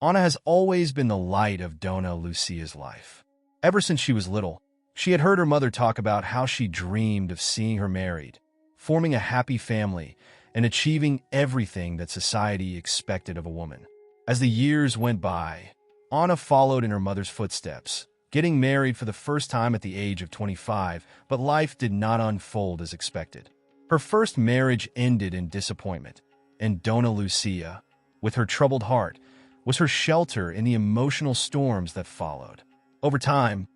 Anna has always been the light of Dona Lucia's life. Ever since she was little, she had heard her mother talk about how she dreamed of seeing her married, forming a happy family, and achieving everything that society expected of a woman. As the years went by, Anna followed in her mother's footsteps, getting married for the first time at the age of 25, but life did not unfold as expected. Her first marriage ended in disappointment, and Dona Lucia, with her troubled heart, was her shelter in the emotional storms that followed. Over time,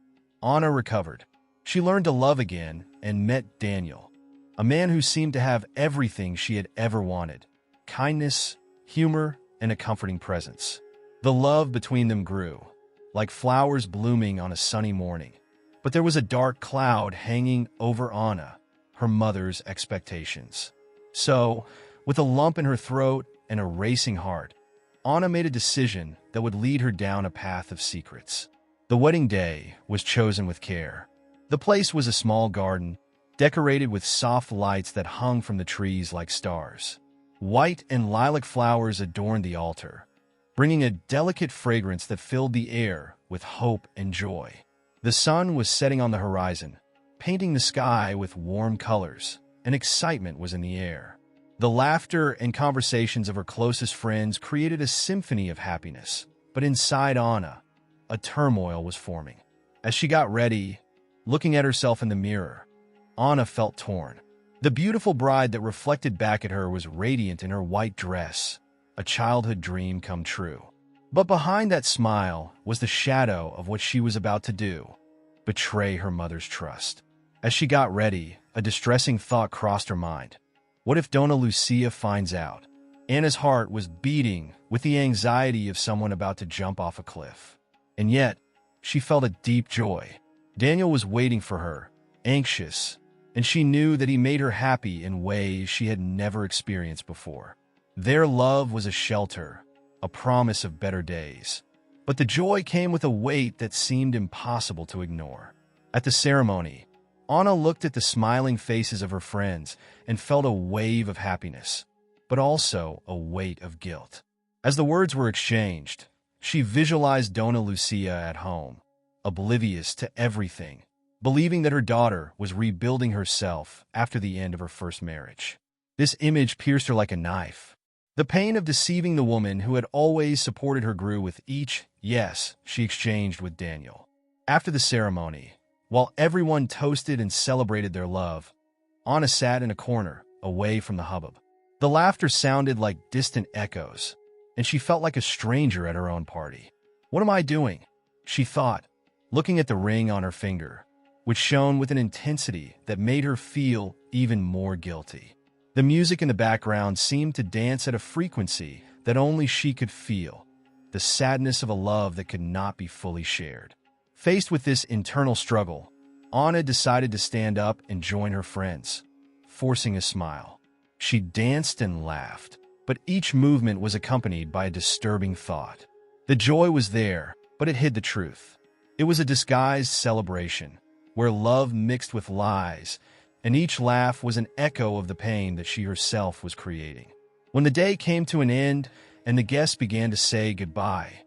Anna recovered. She learned to love again and met Daniel, a man who seemed to have everything she had ever wanted: kindness, humor, and a comforting presence. The love between them grew, like flowers blooming on a sunny morning. But there was a dark cloud hanging over Anna, her mother's expectations. So, with a lump in her throat and a racing heart, Anna made a decision that would lead her down a path of secrets. The wedding day was chosen with care. The place was a small garden, decorated with soft lights that hung from the trees like stars. White and lilac flowers adorned the altar, bringing a delicate fragrance that filled the air with hope and joy. The sun was setting on the horizon, painting the sky with warm colors, and excitement was in the air. The laughter and conversations of her closest friends created a symphony of happiness, but inside Anna, a turmoil was forming. As she got ready, looking at herself in the mirror, Anna felt torn. The beautiful bride that reflected back at her was radiant in her white dress, a childhood dream come true. But behind that smile was the shadow of what she was about to do: betray her mother's trust. As she got ready, a distressing thought crossed her mind. What if Dona Lucia finds out? Anna's heart was beating with the anxiety of someone about to jump off a cliff. And yet, she felt a deep joy. Daniel was waiting for her, anxious, and she knew that he made her happy in ways she had never experienced before. Their love was a shelter, a promise of better days. But the joy came with a weight that seemed impossible to ignore. At the ceremony, Anna looked at the smiling faces of her friends and felt a wave of happiness, but also a weight of guilt. As the words were exchanged, she visualized Dona Lucia at home, oblivious to everything, believing that her daughter was rebuilding herself after the end of her first marriage. This image pierced her like a knife. The pain of deceiving the woman who had always supported her grew with each yes she exchanged with Daniel. After the ceremony, while everyone toasted and celebrated their love, Anna sat in a corner, away from the hubbub. The laughter sounded like distant echoes, and she felt like a stranger at her own party. What am I doing? She thought, looking at the ring on her finger, which shone with an intensity that made her feel even more guilty. The music in the background seemed to dance at a frequency that only she could feel, the sadness of a love that could not be fully shared. Faced with this internal struggle, Anna decided to stand up and join her friends, forcing a smile. She danced and laughed, but each movement was accompanied by a disturbing thought. The joy was there, but it hid the truth. It was a disguised celebration, where love mixed with lies, and each laugh was an echo of the pain that she herself was creating. When the day came to an end and the guests began to say goodbye,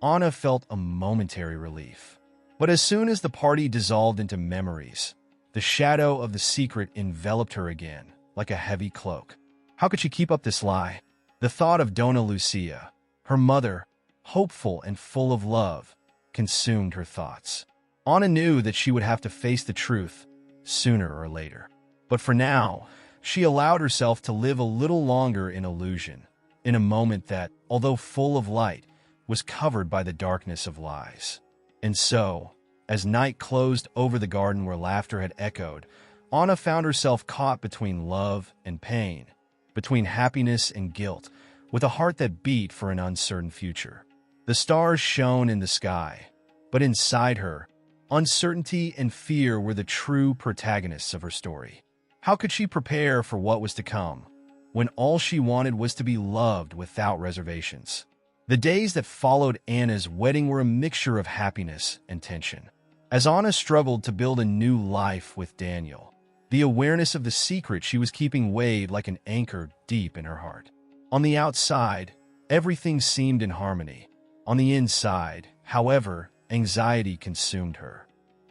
Anna felt a momentary relief. But as soon as the party dissolved into memories, the shadow of the secret enveloped her again, like a heavy cloak. How could she keep up this lie? The thought of Dona Lucia, her mother, hopeful and full of love, consumed her thoughts. Anna knew that she would have to face the truth sooner or later. But for now, she allowed herself to live a little longer in illusion, in a moment that, although full of light, was covered by the darkness of lies. And so, as night closed over the garden where laughter had echoed, Anna found herself caught between love and pain, between happiness and guilt, with a heart that beat for an uncertain future. The stars shone in the sky, but inside her, uncertainty and fear were the true protagonists of her story. How could she prepare for what was to come, when all she wanted was to be loved without reservations? The days that followed Anna's wedding were a mixture of happiness and tension. As Anna struggled to build a new life with Daniel, the awareness of the secret she was keeping weighed like an anchor deep in her heart. On the outside, everything seemed in harmony. On the inside, however, anxiety consumed her.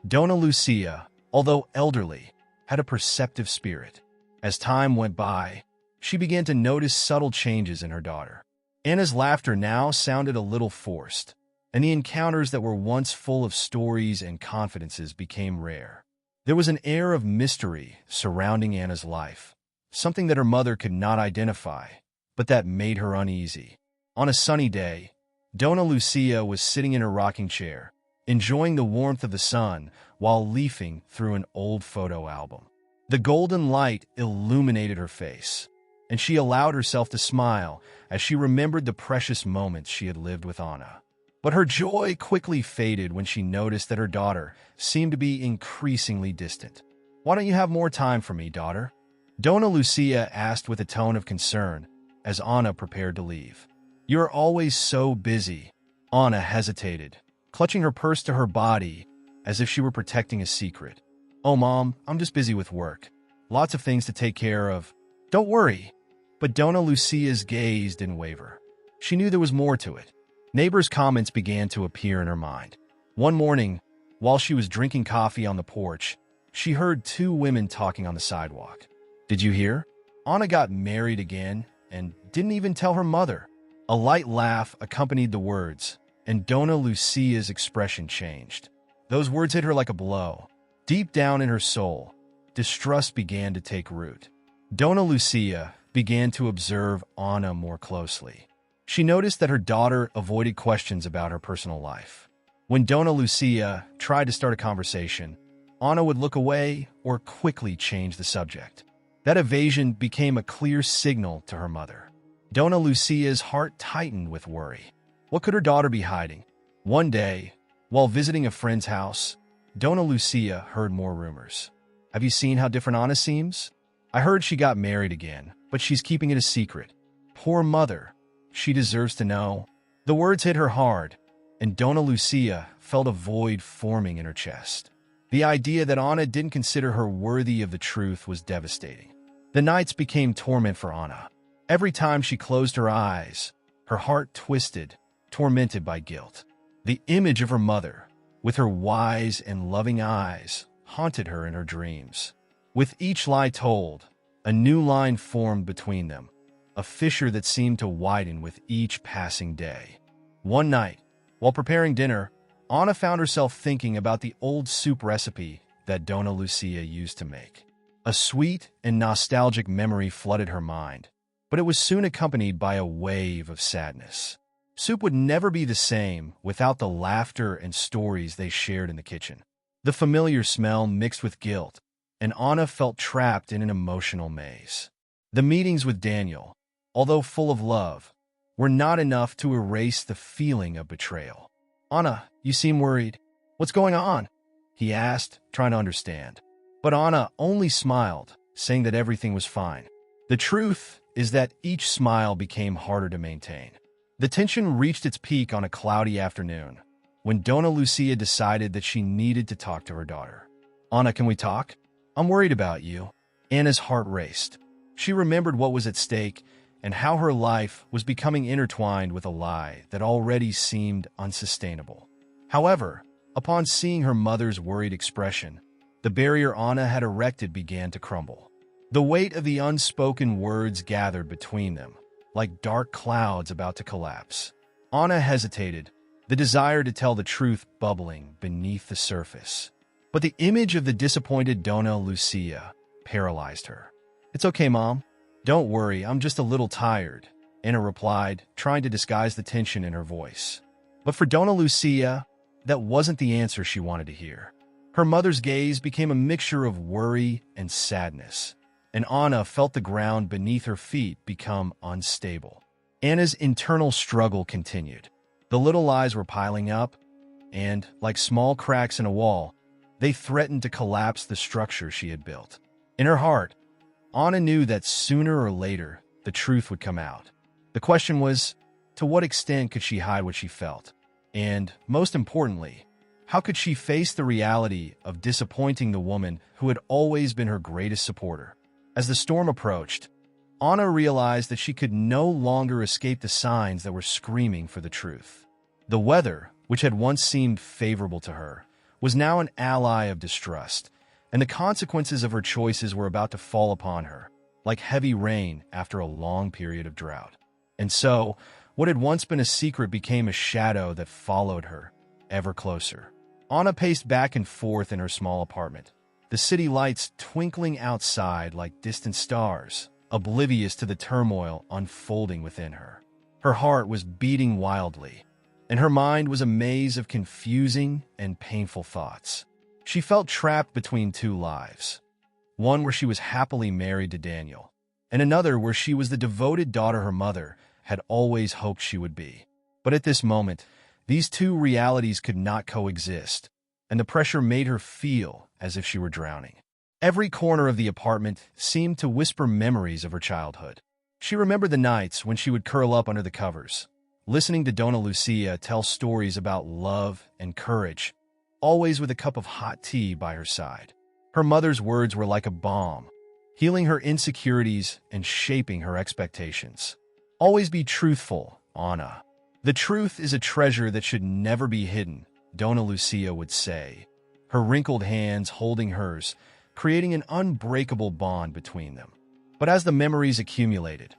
Donna Lucia, although elderly, had a perceptive spirit. As time went by, she began to notice subtle changes in her daughter. Anna's laughter now sounded a little forced, and the encounters that were once full of stories and confidences became rare. There was an air of mystery surrounding Anna's life, something that her mother could not identify, but that made her uneasy. On a sunny day, Donna Lucia was sitting in her rocking chair, enjoying the warmth of the sun while leafing through an old photo album. The golden light illuminated her face, and she allowed herself to smile as she remembered the precious moments she had lived with Anna. But her joy quickly faded when she noticed that her daughter seemed to be increasingly distant. "Why don't you have more time for me, daughter?" Donna Lucia asked with a tone of concern as Anna prepared to leave. "You're always so busy." Anna hesitated, clutching her purse to her body as if she were protecting a secret. "Oh, Mom, I'm just busy with work. Lots of things to take care of." "Don't worry." But Donna Lucia's gaze didn't waver. She knew there was more to it. Neighbors' comments began to appear in her mind. One morning, while she was drinking coffee on the porch, she heard two women talking on the sidewalk. "Did you hear? Anna got married again and didn't even tell her mother." A light laugh accompanied the words, and Donna Lucia's expression changed. Those words hit her like a blow. Deep down in her soul, distrust began to take root. Donna Lucia began to observe Anna more closely. She noticed that her daughter avoided questions about her personal life. When Donna Lucia tried to start a conversation, Anna would look away or quickly change the subject. That evasion became a clear signal to her mother. Donna Lucia's heart tightened with worry. What could her daughter be hiding? One day, while visiting a friend's house, Donna Lucia heard more rumors. "Have you seen how different Anna seems? I heard she got married again, but she's keeping it a secret. Poor mother. She deserves to know." The words hit her hard, and Donna Lucia felt a void forming in her chest. The idea that Anna didn't consider her worthy of the truth was devastating. The nights became torment for Anna. Every time she closed her eyes, her heart twisted, tormented by guilt. The image of her mother, with her wise and loving eyes, haunted her in her dreams. With each lie told, a new line formed between them, a fissure that seemed to widen with each passing day. One night, while preparing dinner, Anna found herself thinking about the old soup recipe that Donna Lucia used to make. A sweet and nostalgic memory flooded her mind, but it was soon accompanied by a wave of sadness. Soup would never be the same without the laughter and stories they shared in the kitchen. The familiar smell mixed with guilt, and Anna felt trapped in an emotional maze. The meetings with Daniel, although full of love, were not enough to erase the feeling of betrayal. "Anna, you seem worried. What's going on?" he asked, trying to understand. But Anna only smiled, saying that everything was fine. The truth is that each smile became harder to maintain. The tension reached its peak on a cloudy afternoon, when Donna Lucia decided that she needed to talk to her daughter. "Anna, can we talk? I'm worried about you." Anna's heart raced. She remembered what was at stake and how her life was becoming intertwined with a lie that already seemed unsustainable. However, upon seeing her mother's worried expression, the barrier Anna had erected began to crumble. The weight of the unspoken words gathered between them, like dark clouds about to collapse. Anna hesitated, the desire to tell the truth bubbling beneath the surface. But the image of the disappointed Donna Lucia paralyzed her. "It's okay, Mom. Don't worry, I'm just a little tired," Anna replied, trying to disguise the tension in her voice. But for Donna Lucia, that wasn't the answer she wanted to hear. Her mother's gaze became a mixture of worry and sadness, and Anna felt the ground beneath her feet become unstable. Anna's internal struggle continued. The little lies were piling up, and, like small cracks in a wall, they threatened to collapse the structure she had built. In her heart, Anna knew that sooner or later, the truth would come out. The question was, to what extent could she hide what she felt? And, most importantly, how could she face the reality of disappointing the woman who had always been her greatest supporter? As the storm approached, Anna realized that she could no longer escape the signs that were screaming for the truth. The weather, which had once seemed favorable to her, was now an ally of distrust, and the consequences of her choices were about to fall upon her, like heavy rain after a long period of drought. And so, what had once been a secret became a shadow that followed her, ever closer. Anna paced back and forth in her small apartment, the city lights twinkling outside like distant stars, oblivious to the turmoil unfolding within her. Her heart was beating wildly, and her mind was a maze of confusing and painful thoughts. She felt trapped between two lives, one where she was happily married to Daniel, and another where she was the devoted daughter her mother had always hoped she would be. But at this moment, these two realities could not coexist, and the pressure made her feel as if she were drowning. Every corner of the apartment seemed to whisper memories of her childhood. She remembered the nights when she would curl up under the covers, listening to Donna Lucia tell stories about love and courage, always with a cup of hot tea by her side. Her mother's words were like a balm, healing her insecurities and shaping her expectations. Always be truthful, Anna. The truth is a treasure that should never be hidden, Donna Lucia would say, her wrinkled hands holding hers, creating an unbreakable bond between them. But as the memories accumulated,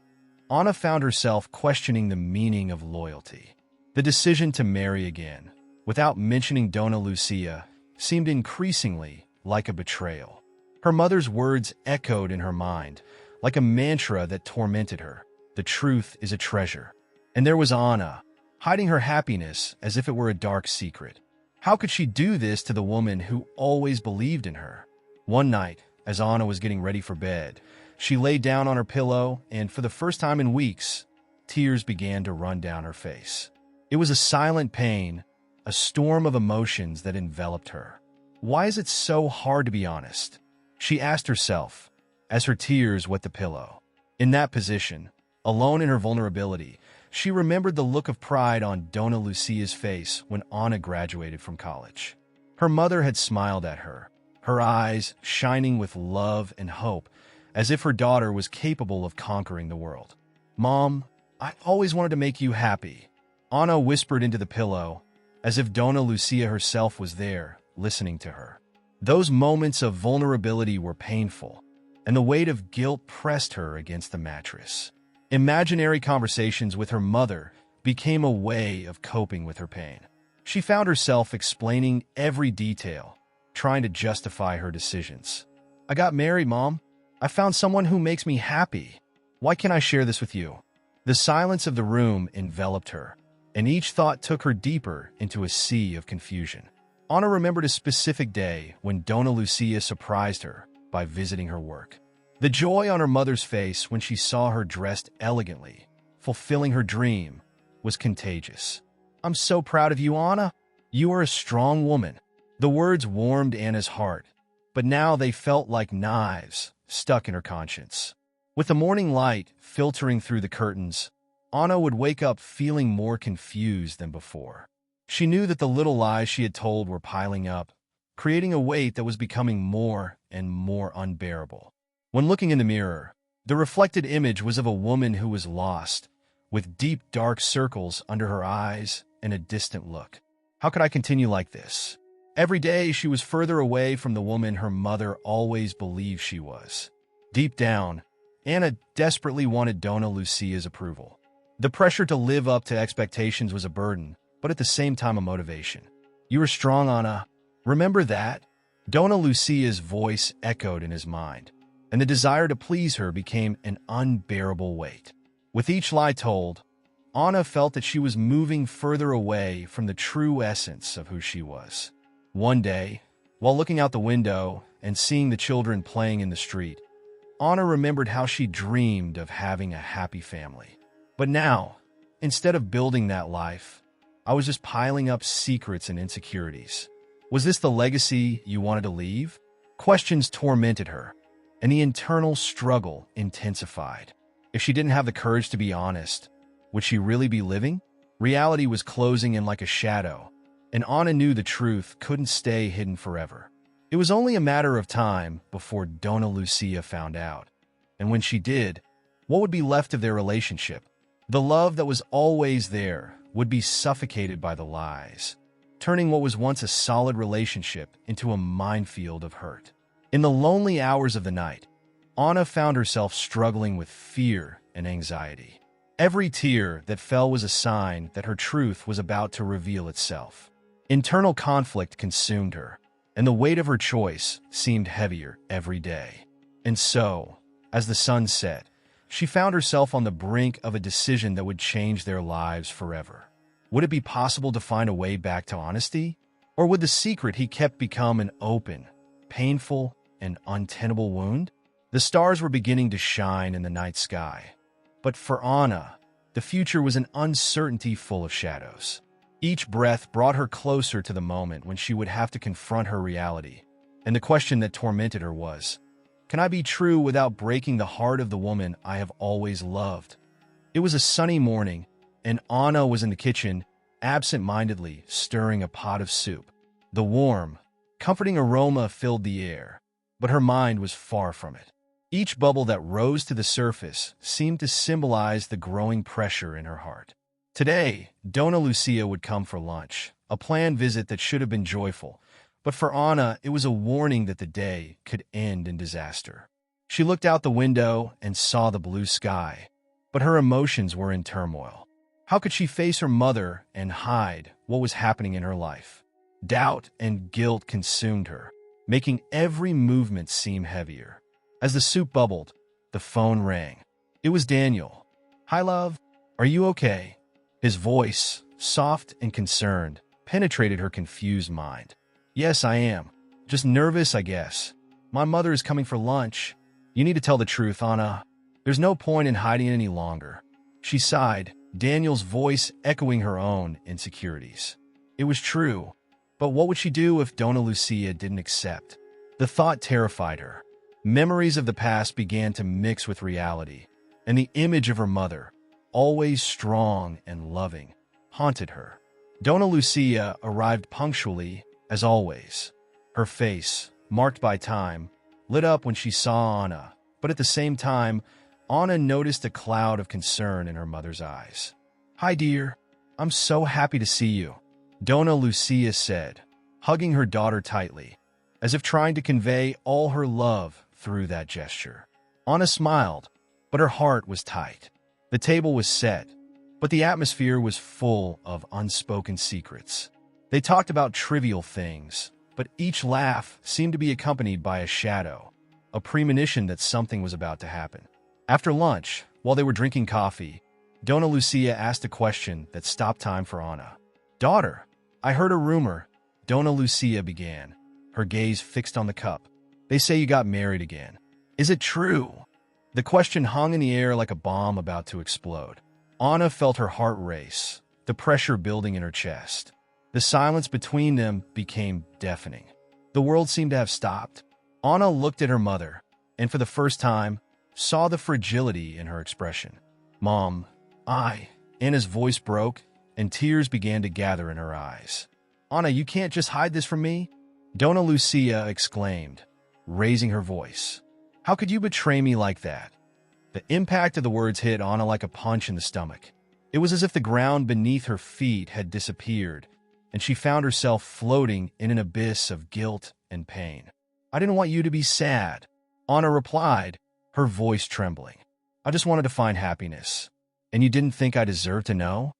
Anna found herself questioning the meaning of loyalty. The decision to marry again, without mentioning Donna Lucia, seemed increasingly like a betrayal. Her mother's words echoed in her mind, like a mantra that tormented her. The truth is a treasure. And there was Anna, hiding her happiness as if it were a dark secret. How could she do this to the woman who always believed in her? One night, as Anna was getting ready for bed, she lay down on her pillow, and for the first time in weeks, tears began to run down her face. It was a silent pain, a storm of emotions that enveloped her. Why is it so hard to be honest? She asked herself, as her tears wet the pillow. In that position, alone in her vulnerability, she remembered the look of pride on Donna Lucia's face when Anna graduated from college. Her mother had smiled at her, her eyes shining with love and hope, as if her daughter was capable of conquering the world. "Mom, I always wanted to make you happy," Anna whispered into the pillow, as if Donna Lucia herself was there, listening to her. Those moments of vulnerability were painful, and the weight of guilt pressed her against the mattress. Imaginary conversations with her mother became a way of coping with her pain. She found herself explaining every detail, trying to justify her decisions. "I got married, Mom. I found someone who makes me happy. Why can't I share this with you?" The silence of the room enveloped her, and each thought took her deeper into a sea of confusion. Anna remembered a specific day when Donna Lucia surprised her by visiting her work. The joy on her mother's face when she saw her dressed elegantly, fulfilling her dream, was contagious. "I'm so proud of you, Anna. You are a strong woman." The words warmed Anna's heart, but now they felt like knives stuck in her conscience. With the morning light filtering through the curtains, Anna would wake up feeling more confused than before. She knew that the little lies she had told were piling up, creating a weight that was becoming more and more unbearable. When looking in the mirror, the reflected image was of a woman who was lost, with deep dark circles under her eyes and a distant look. How could I continue like this? Every day she was further away from the woman her mother always believed she was. Deep down, Anna desperately wanted Donna Lucia's approval. The pressure to live up to expectations was a burden, but at the same time a motivation. "You are strong, Anna. Remember that?" Donna Lucia's voice echoed in his mind, and the desire to please her became an unbearable weight. With each lie told, Anna felt that she was moving further away from the true essence of who she was. One day, while looking out the window and seeing the children playing in the street, Anna remembered how she dreamed of having a happy family. But now, instead of building that life, I was just piling up secrets and insecurities. Was this the legacy you wanted to leave? Questions tormented her, and the internal struggle intensified. If she didn't have the courage to be honest, would she really be living? Reality was closing in like a shadow, and Anna knew the truth couldn't stay hidden forever. It was only a matter of time before Donna Lucia found out. And when she did, what would be left of their relationship? The love that was always there, would be suffocated by the lies, turning what was once a solid relationship into a minefield of hurt. In the lonely hours of the night, Anna found herself struggling with fear and anxiety. Every tear that fell was a sign that her truth was about to reveal itself. Internal conflict consumed her, and the weight of her choice seemed heavier every day. And so, as the sun set, she found herself on the brink of a decision that would change their lives forever. Would it be possible to find a way back to honesty? Or would the secret he kept become an open, painful, and untenable wound? The stars were beginning to shine in the night sky. But for Anna, the future was an uncertainty full of shadows. Each breath brought her closer to the moment when she would have to confront her reality. And the question that tormented her was, can I be true without breaking the heart of the woman I have always loved? It was a sunny morning, and Anna was in the kitchen, absent-mindedly stirring a pot of soup. The warm, comforting aroma filled the air, but her mind was far from it. Each bubble that rose to the surface seemed to symbolize the growing pressure in her heart. Today, Donna Lucia would come for lunch, a planned visit that should have been joyful, but for Anna, it was a warning that the day could end in disaster. She looked out the window and saw the blue sky, but her emotions were in turmoil. How could she face her mother and hide what was happening in her life? Doubt and guilt consumed her, making every movement seem heavier. As the soup bubbled, the phone rang. It was Daniel. "Hi, love. Are you okay?" His voice, soft and concerned, penetrated her confused mind. "Yes, I am. Just nervous, I guess. My mother is coming for lunch. You need to tell the truth, Anna. There's no point in hiding it any longer." She sighed, Daniel's voice echoing her own insecurities. It was true, but what would she do if Donna Lucia didn't accept? The thought terrified her. Memories of the past began to mix with reality, and the image of her mother, always strong and loving, haunted her. Donna Lucia arrived punctually, as always. Her face, marked by time, lit up when she saw Anna, but at the same time, Anna noticed a cloud of concern in her mother's eyes. "Hi, dear. I'm so happy to see you," Donna Lucia said, hugging her daughter tightly, as if trying to convey all her love through that gesture. Anna smiled, but her heart was tight. The table was set, but the atmosphere was full of unspoken secrets. They talked about trivial things, but each laugh seemed to be accompanied by a shadow, a premonition that something was about to happen. After lunch, while they were drinking coffee, Donna Lucia asked a question that stopped time for Anna. "Daughter, I heard a rumor," Donna Lucia began, her gaze fixed on the cup. "They say you got married again. Is it true?" The question hung in the air like a bomb about to explode. Anna felt her heart race, the pressure building in her chest. The silence between them became deafening. The world seemed to have stopped. Anna looked at her mother, and for the first time, saw the fragility in her expression. "Mom, Anna's voice broke, and tears began to gather in her eyes. "Anna, you can't just hide this from me," Donna Lucia exclaimed, raising her voice. "How could you betray me like that?" The impact of the words hit Anna like a punch in the stomach. It was as if the ground beneath her feet had disappeared, and she found herself floating in an abyss of guilt and pain. "I didn't want you to be sad," Anna replied, her voice trembling. "I just wanted to find happiness. And you didn't think I deserved to know?"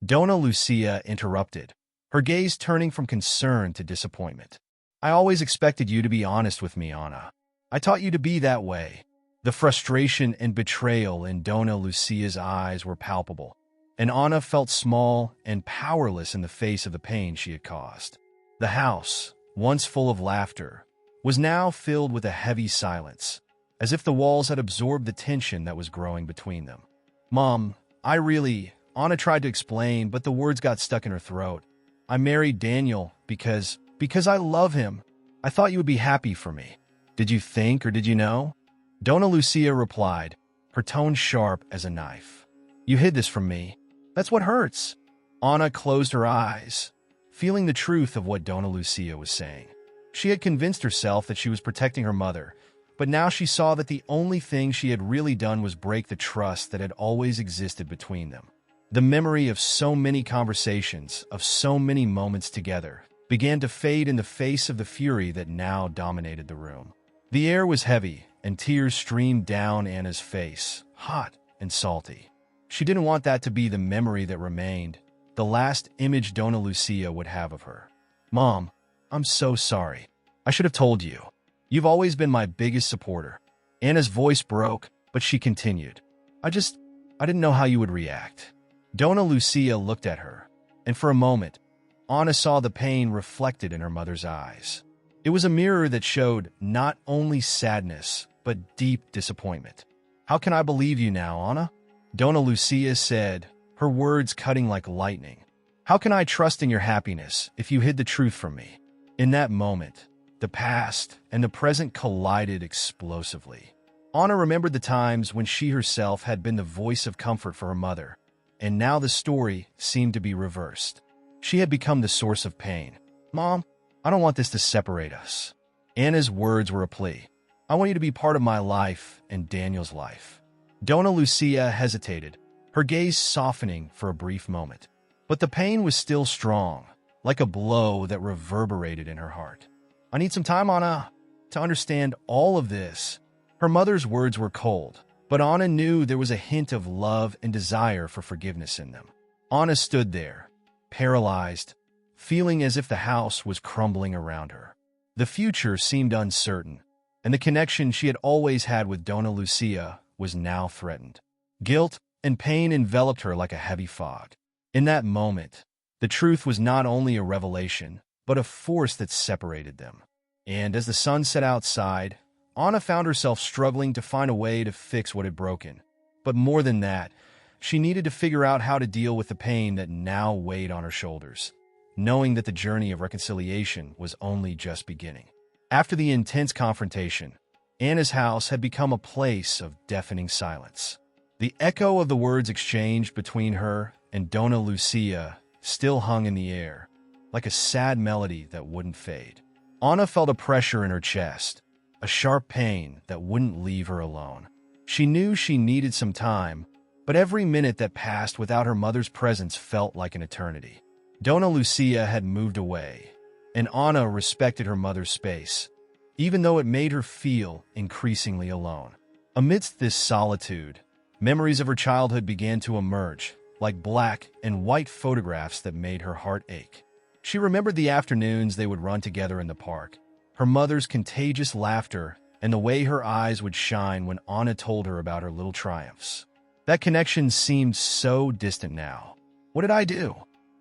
Donna Lucia interrupted, her gaze turning from concern to disappointment. "I always expected you to be honest with me, Anna. I taught you to be that way." The frustration and betrayal in Donna Lucia's eyes were palpable, and Anna felt small and powerless in the face of the pain she had caused. The house, once full of laughter, was now filled with a heavy silence, as if the walls had absorbed the tension that was growing between them. "Mom, Anna tried to explain, but the words got stuck in her throat. "I married Daniel because I love him. I thought you would be happy for me." "Did you think or did you know?" Donna Lucia replied, her tone sharp as a knife. "You hid this from me. That's what hurts." Anna closed her eyes, feeling the truth of what Donna Lucia was saying. She had convinced herself that she was protecting her mother, but now she saw that the only thing she had really done was break the trust that had always existed between them. The memory of so many conversations, of so many moments together, began to fade in the face of the fury that now dominated the room. The air was heavy, and tears streamed down Anna's face, hot and salty. She didn't want that to be the memory that remained, the last image Donna Lucia would have of her. "Mom, I'm so sorry. I should have told you. You've always been my biggest supporter." Anna's voice broke, but she continued. I didn't know how you would react." Donna Lucia looked at her, and for a moment, Anna saw the pain reflected in her mother's eyes. It was a mirror that showed not only sadness, but deep disappointment. "How can I believe you now, Anna?" Donna Lucia said, her words cutting like lightning. "How can I trust in your happiness if you hid the truth from me?" In that moment, the past and the present collided explosively. Anna remembered the times when she herself had been the voice of comfort for her mother, and now the story seemed to be reversed. She had become the source of pain. "Mom, I don't want this to separate us." Anna's words were a plea. "I want you to be part of my life and Daniel's life." Donna Lucia hesitated, her gaze softening for a brief moment. But the pain was still strong, like a blow that reverberated in her heart. "I need some time, Anna, to understand all of this." Her mother's words were cold, but Anna knew there was a hint of love and desire for forgiveness in them. Anna stood there, paralyzed, feeling as if the house was crumbling around her. The future seemed uncertain, and the connection she had always had with Donna Lucia was now threatened. Guilt and pain enveloped her like a heavy fog. In that moment, the truth was not only a revelation, but a force that separated them. And as the sun set outside, Anna found herself struggling to find a way to fix what had broken. But more than that, she needed to figure out how to deal with the pain that now weighed on her shoulders, knowing that the journey of reconciliation was only just beginning. After the intense confrontation, Anna's house had become a place of deafening silence. The echo of the words exchanged between her and Donna Lucia still hung in the air, like a sad melody that wouldn't fade. Anna felt a pressure in her chest, a sharp pain that wouldn't leave her alone. She knew she needed some time, but every minute that passed without her mother's presence felt like an eternity. Donna Lucia had moved away, and Anna respected her mother's space, even though it made her feel increasingly alone. Amidst this solitude, memories of her childhood began to emerge, like black and white photographs that made her heart ache. She remembered the afternoons they would run together in the park, her mother's contagious laughter, and the way her eyes would shine when Anna told her about her little triumphs. That connection seemed so distant now. What did I do?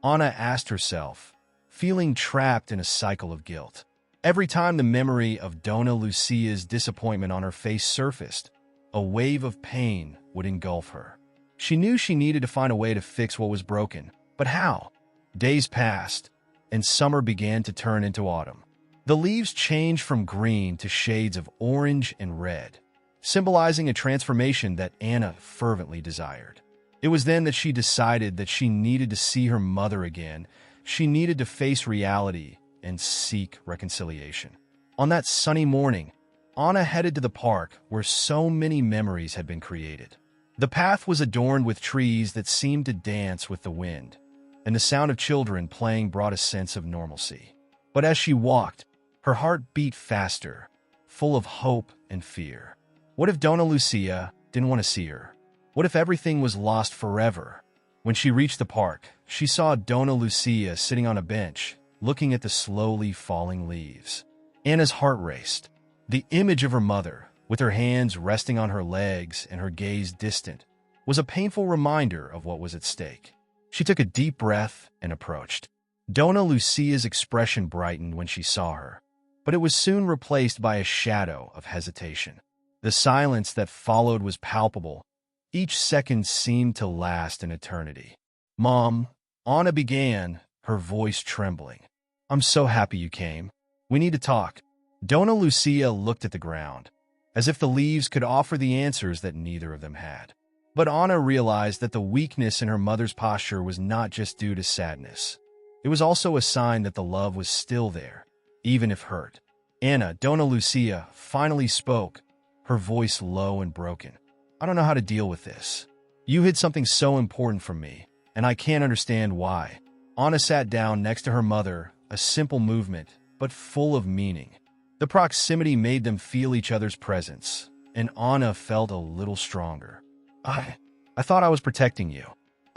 Anna asked herself, feeling trapped in a cycle of guilt. Every time the memory of Donna Lucia's disappointment on her face surfaced, a wave of pain would engulf her. She knew she needed to find a way to fix what was broken, but how? Days passed, and summer began to turn into autumn. The leaves changed from green to shades of orange and red, symbolizing a transformation that Anna fervently desired. It was then that she decided that she needed to see her mother again. She needed to face reality and seek reconciliation. On that sunny morning, Anna headed to the park where so many memories had been created. The path was adorned with trees that seemed to dance with the wind, and the sound of children playing brought a sense of normalcy. But as she walked, her heart beat faster, full of hope and fear. What if Donna Lucia didn't want to see her? What if everything was lost forever? When she reached the park, she saw Donna Lucia sitting on a bench, looking at the slowly falling leaves. Anna's heart raced. The image of her mother, with her hands resting on her legs and her gaze distant, was a painful reminder of what was at stake. She took a deep breath and approached. Donna Lucia's expression brightened when she saw her, but it was soon replaced by a shadow of hesitation. The silence that followed was palpable. Each second seemed to last an eternity. "Mom," Anna began, her voice trembling. "I'm so happy you came. We need to talk." Donna Lucia looked at the ground, as if the leaves could offer the answers that neither of them had. But Anna realized that the weakness in her mother's posture was not just due to sadness. It was also a sign that the love was still there, even if hurt. Donna Lucia finally spoke, her voice low and broken. "I don't know how to deal with this. You hid something so important from me, and I can't understand why. Anna sat down next to her mother, a simple movement, but full of meaning. The proximity made them feel each other's presence, and Anna felt a little stronger. I thought I was protecting you.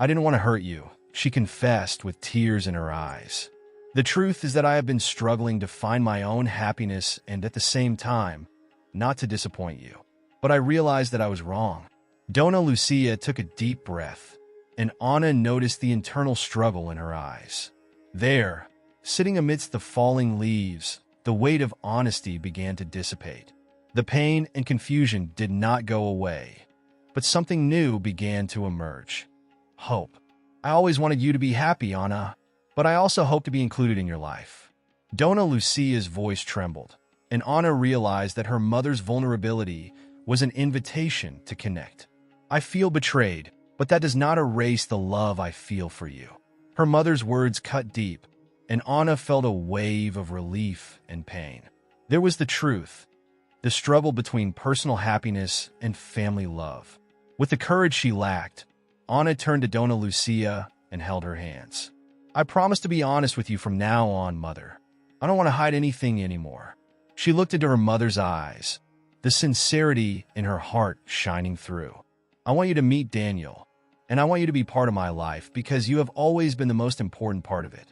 I didn't want to hurt you, she confessed with tears in her eyes. The truth is that I have been struggling to find my own happiness and at the same time, not to disappoint you. But I realized that I was wrong. Dona Lucia took a deep breath, and Anna noticed the internal struggle in her eyes. There, sitting amidst the falling leaves, the weight of honesty began to dissipate. The pain and confusion did not go away, but something new began to emerge. Hope. I always wanted you to be happy, Anna, but I also hope to be included in your life. Dona Lucia's voice trembled, and Anna realized that her mother's vulnerability was an invitation to connect. I feel betrayed, but that does not erase the love I feel for you. Her mother's words cut deep, and Anna felt a wave of relief and pain. There was the truth, the struggle between personal happiness and family love. With the courage she lacked, Anna turned to Dona Lucia and held her hands. I promise to be honest with you from now on, Mother. I don't want to hide anything anymore. She looked into her mother's eyes, the sincerity in her heart shining through. I want you to meet Daniel, and I want you to be part of my life because you have always been the most important part of it.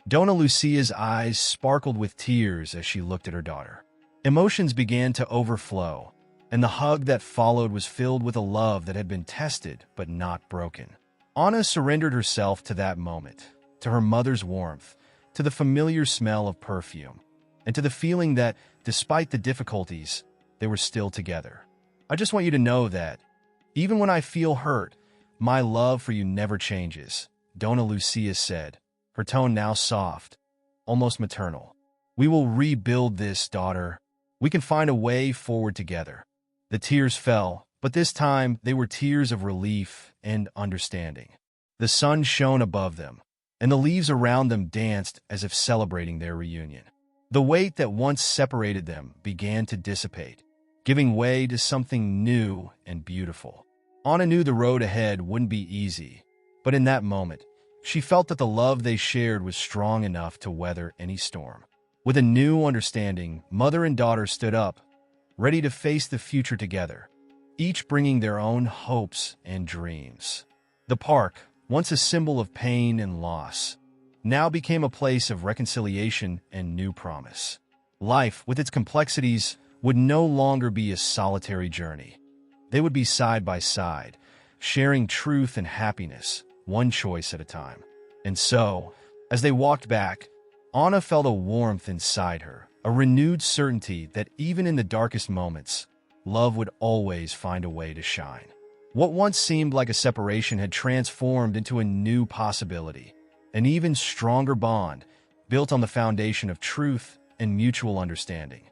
Dona Lucia's eyes sparkled with tears as she looked at her daughter. Emotions began to overflow, and the hug that followed was filled with a love that had been tested but not broken. Anna surrendered herself to that moment, to her mother's warmth, to the familiar smell of perfume, and to the feeling that, despite the difficulties, they were still together. I just want you to know that, even when I feel hurt, my love for you never changes, Dona Lucia said, her tone now soft, almost maternal. We will rebuild this, daughter. We can find a way forward together. The tears fell, but this time they were tears of relief and understanding. The sun shone above them, and the leaves around them danced as if celebrating their reunion. The weight that once separated them began to dissipate, giving way to something new and beautiful. Anna knew the road ahead wouldn't be easy, but in that moment, she felt that the love they shared was strong enough to weather any storm. With a new understanding, mother and daughter stood up, ready to face the future together, each bringing their own hopes and dreams. The park, once a symbol of pain and loss, now became a place of reconciliation and new promise. Life, with its complexities, would no longer be a solitary journey. They would be side by side, sharing truth and happiness, one choice at a time. And so, as they walked back, Anna felt a warmth inside her, a renewed certainty that even in the darkest moments, love would always find a way to shine. What once seemed like a separation had transformed into a new possibility, an even stronger bond built on the foundation of truth and mutual understanding.